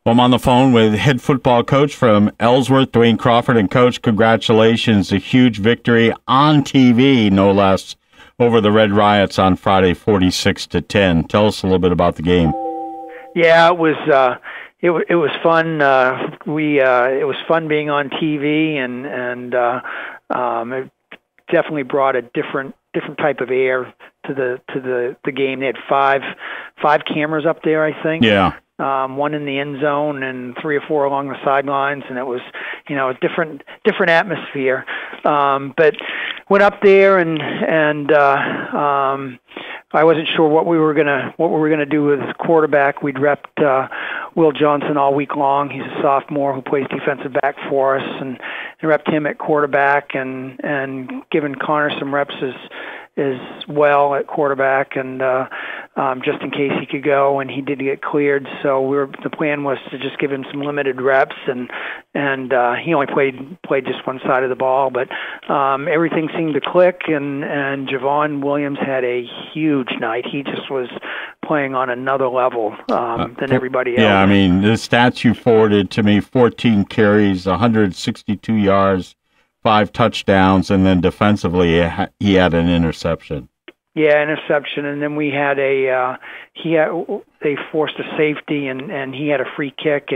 Well, I'm on the phone with head football coach from Ellsworth, Duane Crawford. And, Coach, congratulations. A huge victory on TV, no less, over the Red Riots on Friday, 46-10. Tell us a little bit about the game. Yeah, it was fun. It was fun being on TV, and it definitely brought a different type of air to the game. They had five cameras up there, I think. Yeah. One in the end zone and 3 or 4 along the sidelines, and it was, a different atmosphere. But went up there and I wasn't sure what we were gonna do with the quarterback. We'd repped Will Johnson all week long. He's a sophomore who plays defensive back for us, and repped him at quarterback and given Connor some reps as well at quarterback, and just in case he could go, and he did get cleared. So the plan was to just give him some limited reps, and he only played just one side of the ball, but everything seemed to click, and Javon Williams had a huge night. He just was playing on another level than everybody else. Yeah, I mean, the stats you forwarded to me: 14 carries, 162 yards. 5 touchdowns, and then defensively he had an interception. Yeah, interception, and then we had they forced a safety, and he had a free kick,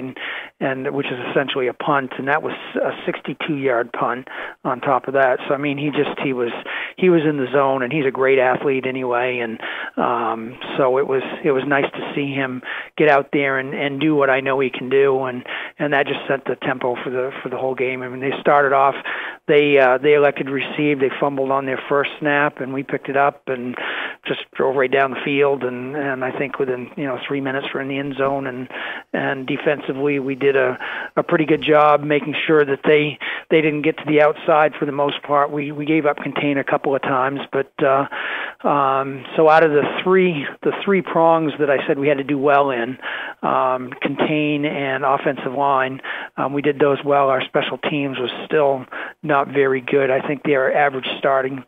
and which is essentially a punt, and that was a 62-yard punt on top of that. So I mean, he was in the zone, and he's a great athlete anyway, and so it was nice to see him get out there and do what I know he can do, and that just set the tempo for the whole game. I mean, they started off, they elected to receive, they fumbled on their first snap, and we picked it up and just drove right down the field, and I think within 3 minutes we're in the end zone, and defensively we did a pretty good job making sure that they didn't get to the outside for the most part. We gave up contain a couple of times, but so out of the three prongs that I said we had to do well in, contain and offensive line, we did those well. Our special teams was still not very good. I think their average starting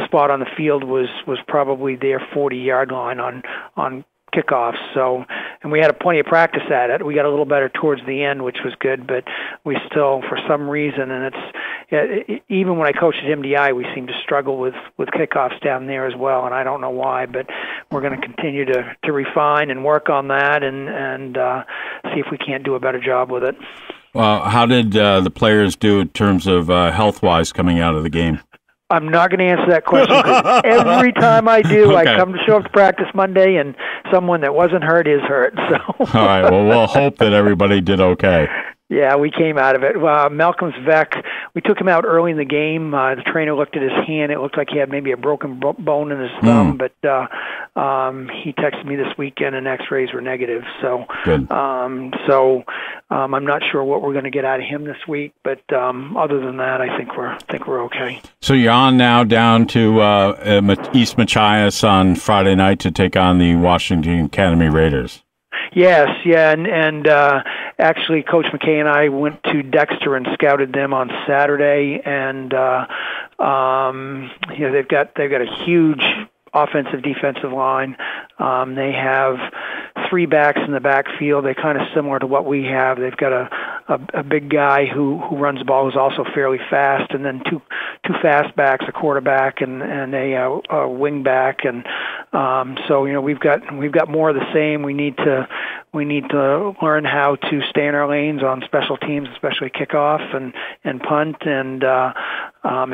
spot on the field was probably their 40-yard line on kickoffs. So, and we had plenty of practice at it. We got a little better towards the end, which was good, but we still, for some reason, and even when I coached at MDI, we seemed to struggle with kickoffs down there as well, and I don't know why, but we're going to continue to refine and work on that and see if we can't do a better job with it. Well, how did the players do in terms of health-wise coming out of the game? I'm not going to answer that question because every time I do, okay. I come to show up to practice Monday, and someone that wasn't hurt is hurt. So. All right. Well, we'll hope that everybody did okay. Yeah, we came out of it. Malcolm Zvek, we took him out early in the game. The trainer looked at his hand. It looked like he had maybe a broken bone in his thumb, but he texted me this weekend, and X-rays were negative. So, good. I'm not sure what we're going to get out of him this week, but other than that, I think we're okay. So you're on now down to East Machias on Friday night to take on the Washington Academy Raiders. Yes, yeah, and actually, Coach McKay and I went to Dexter and scouted them on Saturday, and they've got a huge offensive defensive line. They have 3 backs in the backfield. They're kind of similar to what we have. They've got a big guy who runs the ball, who's also fairly fast, and then two fast backs, a quarterback and a wing back, and so we've got more of the same. We need to learn how to stay in our lanes on special teams, especially kickoff and punt, and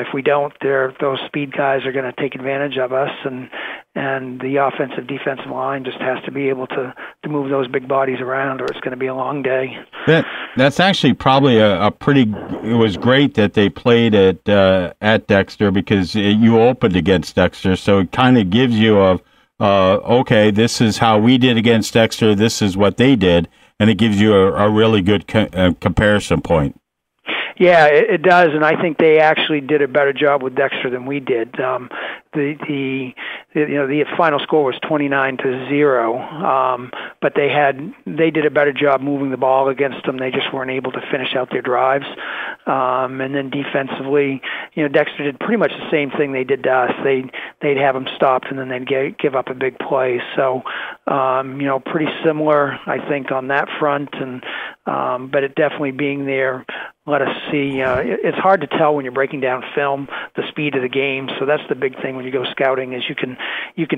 if we don't, those speed guys are going to take advantage of us, and the offensive defensive line just has to be able to move those big bodies around, or it's going to be a long day. That's actually probably it was great that they played at Dexter, because you opened against Dexter, so it kind of gives you okay, this is how we did against Dexter, this is what they did, and it gives you a really good comparison point. Yeah, it does, and I think they actually did a better job with Dexter than we did. The final score was 29-0, but they did a better job moving the ball against them. They just weren't able to finish out their drives. And then defensively, Dexter did pretty much the same thing they did to us. They'd have them stopped, and then they'd give up a big play. So, pretty similar, I think, on that front. And but it definitely being there let us see. It's hard to tell when you're breaking down film the speed of the game. So that's the big thing when you go scouting, is you can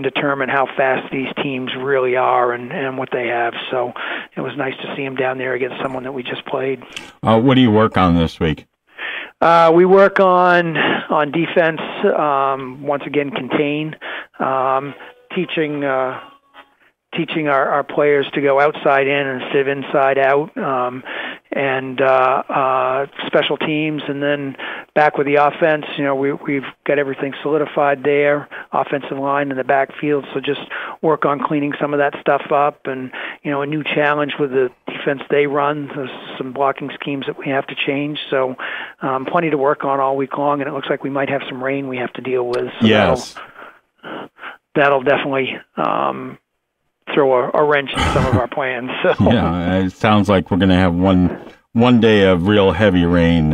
determine how fast these teams really are and what they have. So it was nice to see him down there against someone that we just played. What do you work on this week? We work on defense. Once again, contain, teaching our players to go outside in instead of inside out, and special teams, and then back with the offense. We've got everything solidified there, offensive line in the backfield, so just work on cleaning some of that stuff up, and a new challenge with the defense they run. There's some blocking schemes that we have to change, so plenty to work on all week long, and it looks like we might have some rain we have to deal with. So yes. That'll definitely throw a wrench in some of our plans. So. Yeah, it sounds like we're going to have one day of real heavy rain.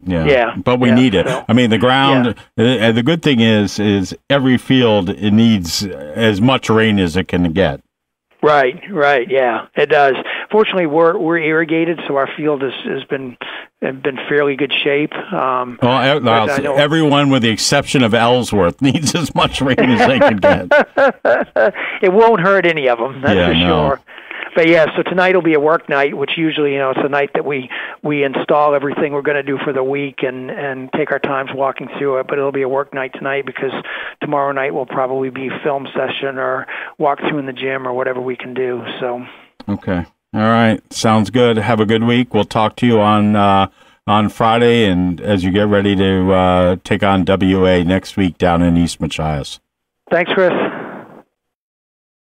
Yeah. But we need it. So, I mean, the ground. Yeah. The good thing is every field, it needs as much rain as it can get. Right. Yeah, it does. Fortunately, we're irrigated, so our field has been fairly good shape. Everyone, with the exception of Ellsworth, needs as much rain as they can get. It won't hurt any of them, that's for sure. But yeah, so tonight will be a work night, which usually, it's a night that we install everything we're going to do for the week and take our times walking through it. But it'll be a work night tonight, because tomorrow night will probably be film session or walk through in the gym or whatever we can do. So. Okay. All right. Sounds good. Have a good week. We'll talk to you on Friday, and as you get ready to take on WA next week down in East Machias. Thanks, Chris.